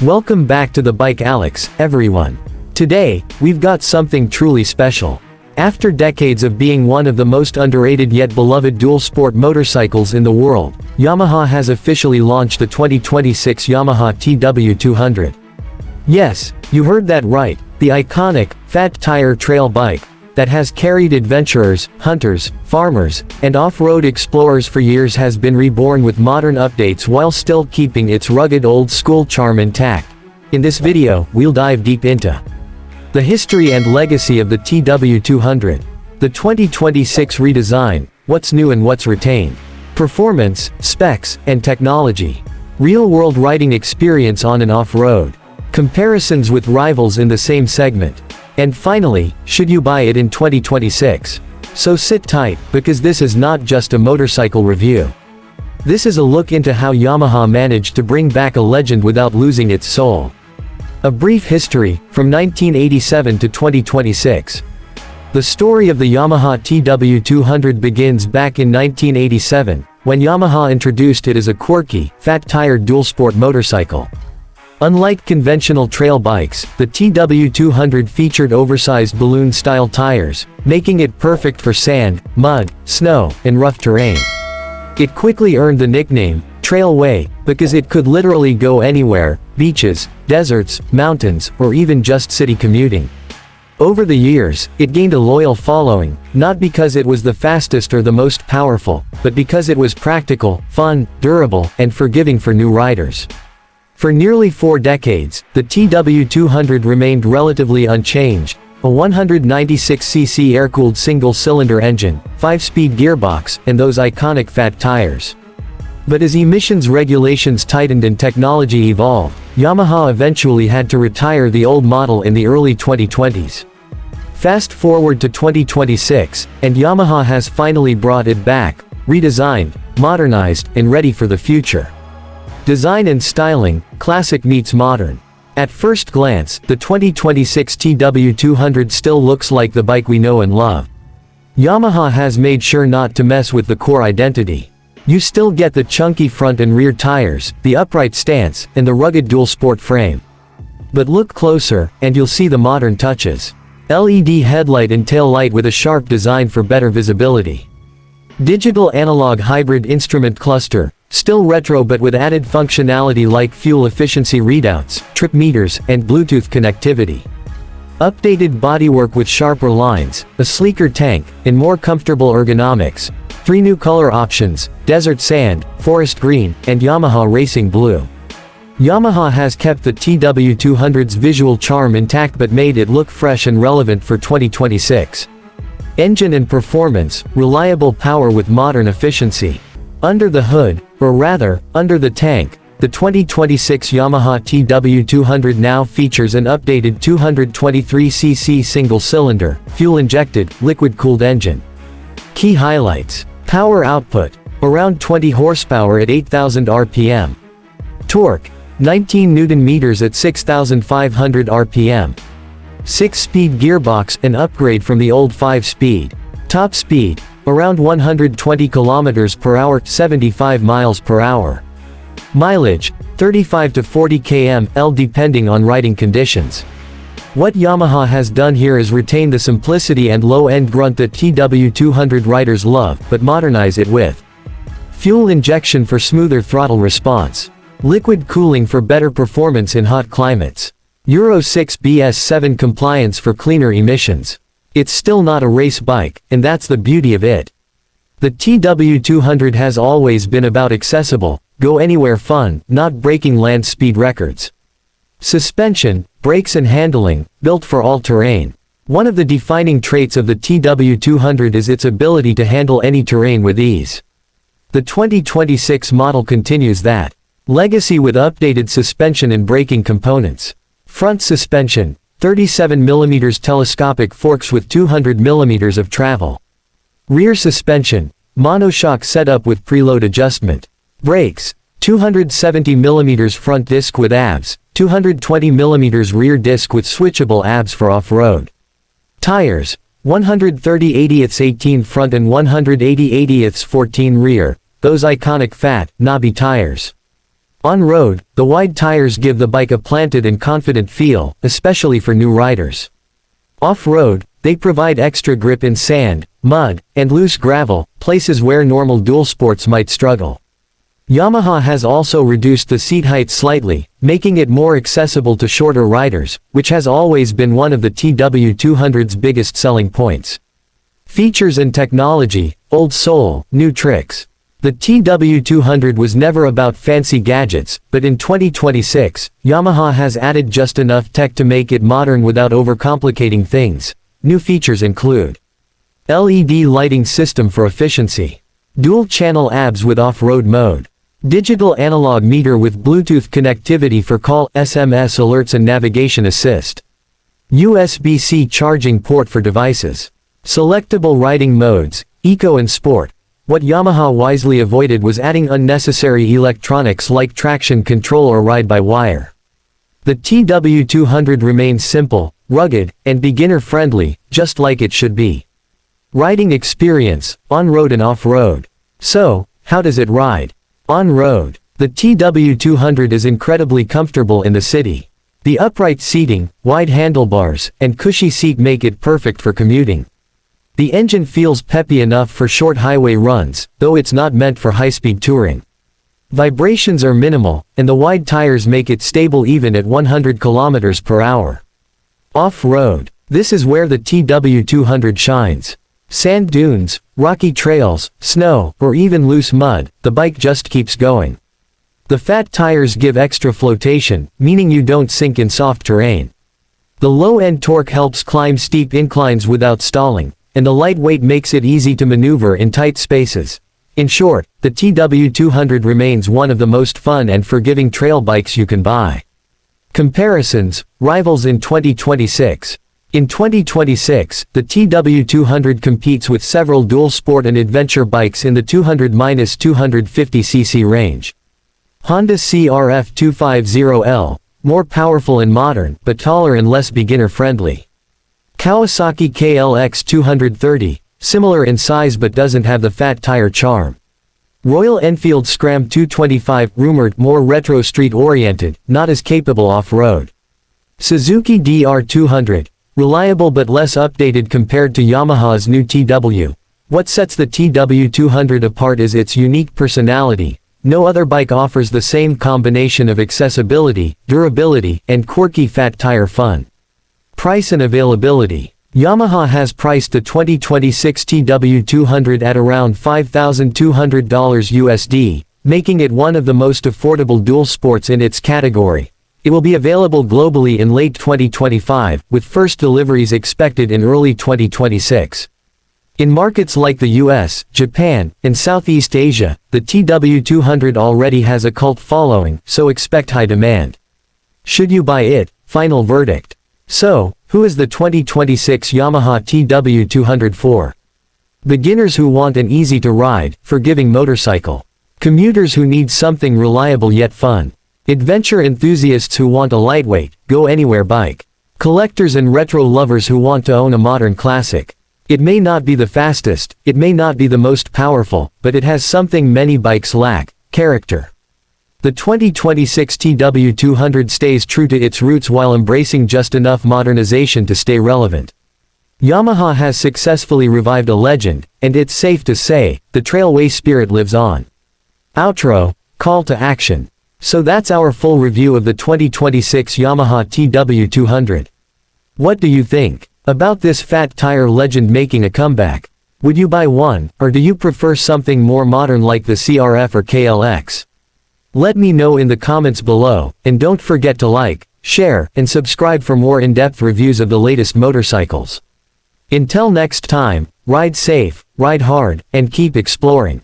Welcome back to the Bike Alex, everyone. Today, we've got something truly special. After decades of being one of the most underrated yet beloved dual-sport motorcycles in the world, Yamaha has officially launched the 2026 Yamaha TW200. Yes, you heard that right, the iconic, Fat Tire trail bike that has carried adventurers, hunters, farmers, and off-road explorers for years has been reborn with modern updates while still keeping its rugged old-school charm intact. In this video, we'll dive deep into the history and legacy of the TW200, the 2026 redesign, what's new and what's retained, performance, specs, and technology, real-world riding experience on and off-road, comparisons with rivals in the same segment, and finally, should you buy it in 2026? So sit tight, because this is not just a motorcycle review. This is a look into how Yamaha managed to bring back a legend without losing its soul. A brief history, from 1987 to 2026. The story of the Yamaha TW200 begins back in 1987, when Yamaha introduced it as a quirky, fat-tired dual-sport motorcycle. Unlike conventional trail bikes, the TW200 featured oversized balloon-style tires, making it perfect for sand, mud, snow, and rough terrain. It quickly earned the nickname, Trailway, because it could literally go anywhere, beaches, deserts, mountains, or even just city commuting. Over the years, it gained a loyal following, not because it was the fastest or the most powerful, but because it was practical, fun, durable, and forgiving for new riders. For nearly 4 decades, the TW200 remained relatively unchanged, a 196cc air-cooled single-cylinder engine, 5-speed gearbox, and those iconic fat tires. But as emissions regulations tightened and technology evolved, Yamaha eventually had to retire the old model in the early 2020s. Fast forward to 2026, and Yamaha has finally brought it back, redesigned, modernized, and ready for the future. Design and styling, classic meets modern. At first glance, the 2026 TW200 still looks like the bike we know and love. Yamaha has made sure not to mess with the core identity. You still get the chunky front and rear tires, the upright stance, and the rugged dual-sport frame. But look closer, and you'll see the modern touches. LED headlight and tail light with a sharp design for better visibility. Digital analog hybrid instrument cluster, still retro but with added functionality like fuel efficiency readouts, trip meters, and Bluetooth connectivity. Updated bodywork with sharper lines, a sleeker tank, and more comfortable ergonomics. 3 new color options, desert sand, forest green, and Yamaha racing blue. Yamaha has kept the TW200's visual charm intact but made it look fresh and relevant for 2026. Engine and performance, reliable power with modern efficiency. Under the hood, or rather, under the tank, the 2026 Yamaha TW200 now features an updated 223cc single-cylinder, fuel-injected, liquid-cooled engine. Key highlights. Power output, around 20 horsepower at 8,000 RPM. Torque, 19 Nm at 6,500 RPM. 6-speed gearbox, an upgrade from the old 5-speed. Top speed, around 120 km per hour, 75 miles per hour. Mileage, 35 to 40 km/h depending on riding conditions. What Yamaha has done here is retain the simplicity and low-end grunt that TW200 riders love, but modernize it with fuel injection for smoother throttle response, liquid cooling for better performance in hot climates, Euro 6 BS7 compliance for cleaner emissions. It's still not a race bike, and that's the beauty of it. The TW200 has always been about accessible, go-anywhere fun, not breaking land speed records. Suspension, brakes and handling, built for all terrain. One of the defining traits of the TW200 is its ability to handle any terrain with ease. The 2026 model continues that legacy with updated suspension and braking components. Front suspension, 37mm telescopic forks with 200mm of travel. Rear suspension, monoshock setup with preload adjustment. Brakes, 270mm front disc with ABS, 220mm rear disc with switchable ABS for off-road. Tires, 130/80ths 18 front and 180/80ths 14 rear, those iconic fat, knobby tires. On-road, the wide tires give the bike a planted and confident feel, especially for new riders. Off-road, they provide extra grip in sand, mud, and loose gravel, places where normal dual sports might struggle. Yamaha has also reduced the seat height slightly, making it more accessible to shorter riders, which has always been one of the TW200's biggest selling points. Features and technology, old soul, new tricks. The TW200 was never about fancy gadgets, but in 2026, Yamaha has added just enough tech to make it modern without overcomplicating things. New features include LED lighting system for efficiency, dual-channel ABS with off-road mode, digital analog meter with Bluetooth connectivity for call, SMS alerts and navigation assist, USB-C charging port for devices, selectable riding modes, Eco and Sport. What Yamaha wisely avoided was adding unnecessary electronics like traction control or ride-by-wire. The TW200 remains simple, rugged, and beginner-friendly, just like it should be. Riding experience, on-road and off-road. So, how does it ride? On-road. The TW200 is incredibly comfortable in the city. The upright seating, wide handlebars, and cushy seat make it perfect for commuting. The engine feels peppy enough for short highway runs, though it's not meant for high-speed touring. Vibrations are minimal, and the wide tires make it stable even at 100 km per hour. Off-road. This is where the TW200 shines. Sand dunes, rocky trails, snow, or even loose mud, the bike just keeps going. The fat tires give extra flotation, meaning you don't sink in soft terrain. The low-end torque helps climb steep inclines without stalling, and the lightweight makes it easy to maneuver in tight spaces. In short, the TW200 remains one of the most fun and forgiving trail bikes you can buy. Comparisons, rivals in 2026. In 2026, the TW200 competes with several dual sport and adventure bikes in the 200-250cc range. Honda CRF 250L, more powerful and modern, but taller and less beginner-friendly. Kawasaki KLX 230, similar in size but doesn't have the fat tire charm. Royal Enfield Scram 225, rumored more retro street-oriented, not as capable off-road. Suzuki DR200, reliable but less updated compared to Yamaha's new TW. What sets the TW200 apart is its unique personality. No other bike offers the same combination of accessibility, durability, and quirky fat tire fun. Price and availability. Yamaha has priced the 2026 TW200 at around $5,200 USD, making it one of the most affordable dual sports in its category. It will be available globally in late 2025, with first deliveries expected in early 2026. In markets like the US, Japan, and Southeast Asia, the TW200 already has a cult following, so expect high demand. Should you buy it? Final verdict. So, who is the 2026 Yamaha TW200 for? Beginners who want an easy-to-ride, forgiving motorcycle. Commuters who need something reliable yet fun. Adventure enthusiasts who want a lightweight, go-anywhere bike. Collectors and retro lovers who want to own a modern classic. It may not be the fastest, it may not be the most powerful, but it has something many bikes lack: character. The 2026 TW200 stays true to its roots while embracing just enough modernization to stay relevant. Yamaha has successfully revived a legend, and it's safe to say, the Trailway spirit lives on. Outro, call to action. So that's our full review of the 2026 Yamaha TW200. What do you think about this fat tire legend making a comeback? Would you buy one, or do you prefer something more modern like the CRF or KLX? Let me know in the comments below, and don't forget to like, share, and subscribe for more in-depth reviews of the latest motorcycles. Until next time, ride safe, ride hard, and keep exploring.